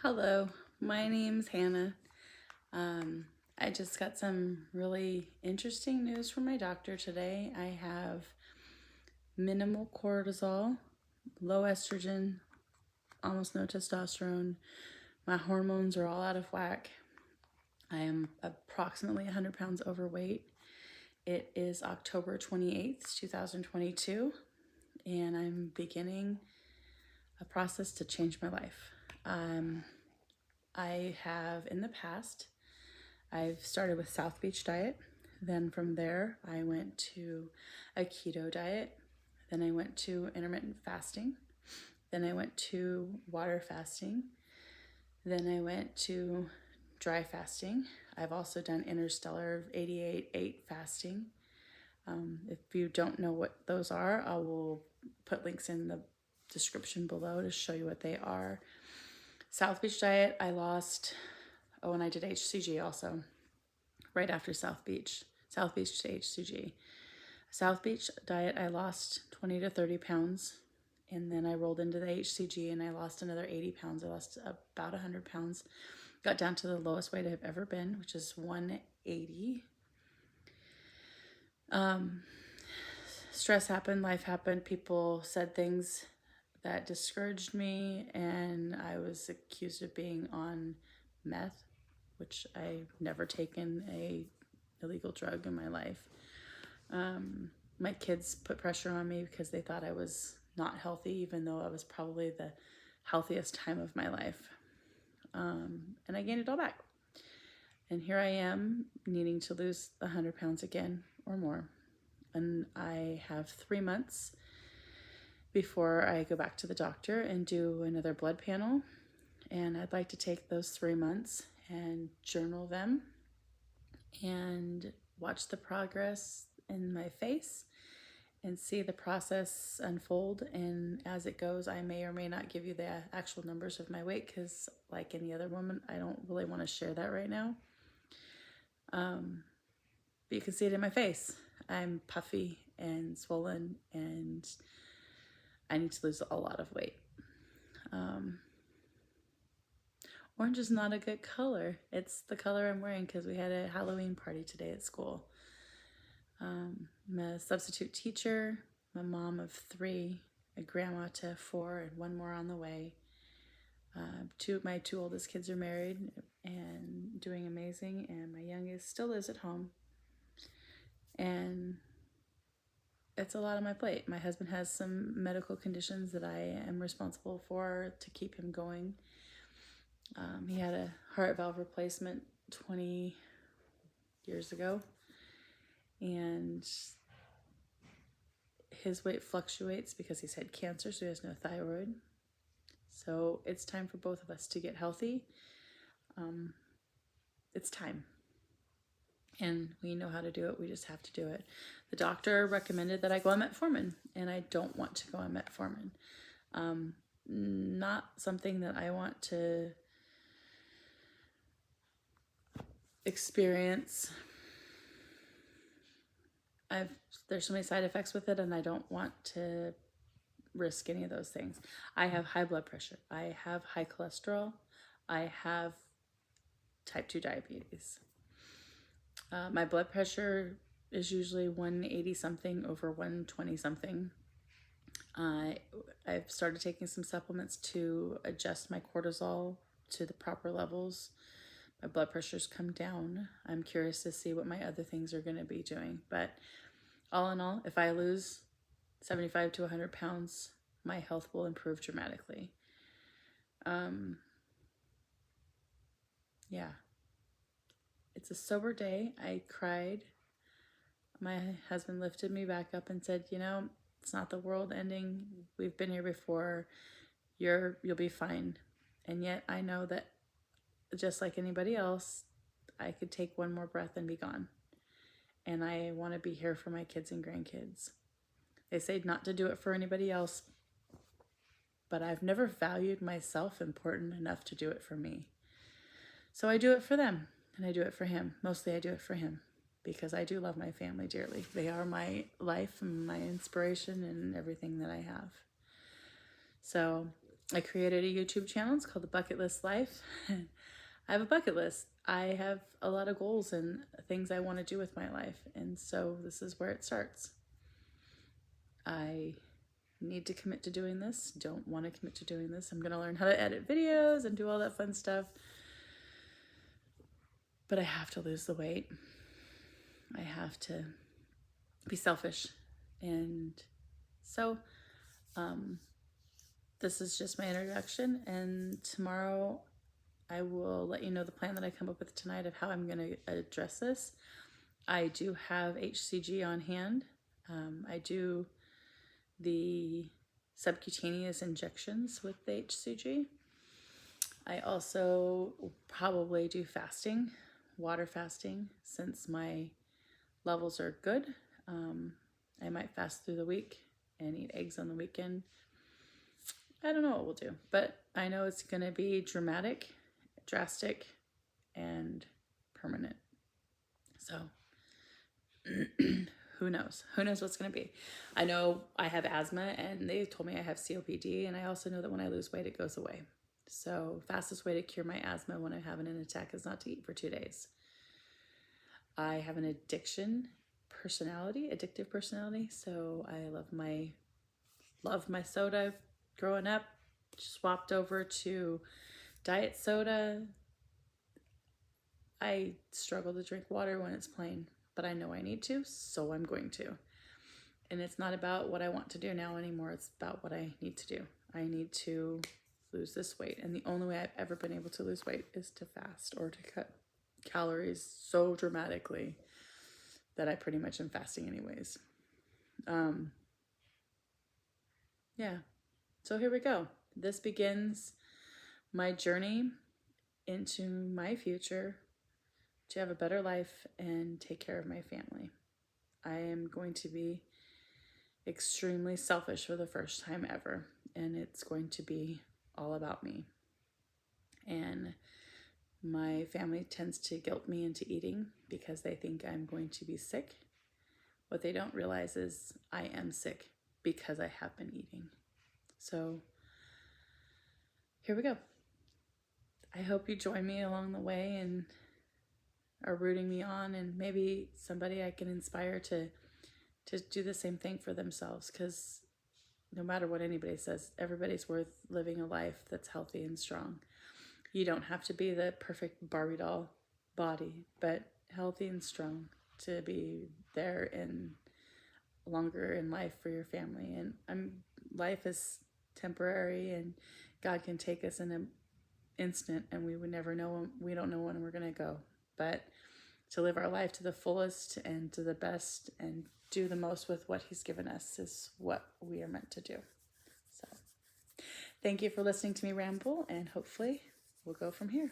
Hello, my name's Hannah. Um, I just got some really interesting news from my doctor today. I have minimal cortisol, low estrogen, almost no testosterone. My hormones are all out of whack. I am approximately 100 pounds overweight. It is October 28th, 2022, and I'm beginning a process to change my life. I have in the past I've started with South Beach diet. Then from there, I went to a keto diet. Then I went to intermittent fasting. Then I went to water fasting. Then I went to dry fasting. I've also done interstellar 88-8 fasting. If you don't know what those are, I will put links in the description below to show you what they are. South Beach diet, I lost, and I did HCG also right after South Beach to HCG. South Beach diet, I lost 20 to 30 pounds. And then I rolled into the HCG and I lost another 80 pounds. I lost about 100 pounds. Got down to the lowest weight I've ever been, which is 180. Stress happened, life happened. People said things that discouraged me, and I was accused of being on meth, which I've never taken a illegal drug in my life. My kids put pressure on me because they thought I was not healthy, even though I was probably the healthiest time of my life. And I gained it all back. And here I am needing to lose 100 pounds again or more. And I have 3 months before I go back to the doctor and do another blood panel. And I'd like to take those 3 months and journal them and watch the progress in my face and see the process unfold. And as it goes, I may or may not give you the actual numbers of my weight because, like any other woman, I don't really want to share that right now. But you can see it in my face. I'm puffy and swollen, and I need to lose a lot of weight. Orange is not a good color. It's the color I'm wearing because we had a Halloween party today at school. I'm a substitute teacher, I'm a mom of 3, a grandma to 4, and 1 more on the way. My 2 oldest kids are married and doing amazing, and my youngest still lives at home. And it's a lot on my plate. My husband has some medical conditions that I am responsible for to keep him going. He had a heart valve replacement 20 years ago, and his weight fluctuates because he's had cancer, so he has no thyroid. So it's time for both of us to get healthy. It's time. And we know how to do it. We just have to do it. The doctor recommended that I go on metformin, and I don't want to go on metformin. Not something that I want to experience. There's so many side effects with it, and I don't want to risk any of those things. I have high blood pressure. I have high cholesterol. I have type 2 diabetes. My blood pressure is usually 180 something over 120 something. I've started taking some supplements to adjust my cortisol to the proper levels. My blood pressure's come down. I'm curious to see what my other things are going to be doing. But all in all, if I lose 75 to 100 pounds, my health will improve dramatically. Yeah. It's a sober day. I cried. My husband lifted me back up and said, it's not the world ending. We've been here before. You'll be fine. And yet I know that just like anybody else, I could take one more breath and be gone. And I want to be here for my kids and grandkids. They say not to do it for anybody else, but I've never valued myself important enough to do it for me. So I do it for them, and I do it for him. Mostly I do it for him because I do love my family dearly. They are my life and my inspiration and everything that I have. So I created a YouTube channel. It's called The Bucket List Life. I have a bucket list. I have a lot of goals and things I want to do with my life. And so this is where it starts. I need to commit to doing this. Don't want to commit to doing this. I'm going to learn how to edit videos and do all that fun stuff. But I have to lose the weight. I have to be selfish. And so this is just my introduction. And tomorrow I will let you know the plan that I come up with tonight of how I'm going to address this. I do have HCG on hand. I do the subcutaneous injections with the HCG. I also probably do fasting, water fasting, since my levels are good. I might fast through the week and eat eggs on the weekend. I don't know what we'll do, but I know it's going to be drastic, and permanent. So who knows? Who knows what's going to be? I know I have asthma, and they told me I have COPD, and I also know that when I lose weight, it goes away. So fastest way to cure my asthma when I'm having an attack is not to eat for 2 days. I have an addictive personality. So I love my soda growing up, swapped over to diet soda. I struggle to drink water when it's plain, but I know I need to, so I'm going to. And it's not about what I want to do now anymore. It's about what I need to do. I need to lose this weight. And the only way I've ever been able to lose weight is to fast or to cut calories so dramatically that I pretty much am fasting anyways. Yeah. So here we go. This begins my journey into my future to have a better life and take care of my family. I am going to be extremely selfish for the first time ever, and it's going to be all about me. And my family tends to guilt me into eating because they think I'm going to be sick. What they don't realize is I am sick because I have been eating. So here we go. I hope you join me along the way and are rooting me on, and maybe somebody I can inspire to do the same thing for themselves, because no matter what anybody says, everybody's worth living a life that's healthy and strong. You don't have to be the perfect Barbie doll body, but healthy and strong to be there and longer in life for your family. And life is temporary, and God can take us in an instant, and we would never know. We don't know when we're going to go, but to live our life to the fullest and to the best and do the most with what He's given us is what we are meant to do. So thank you for listening to me ramble, and hopefully we'll go from here.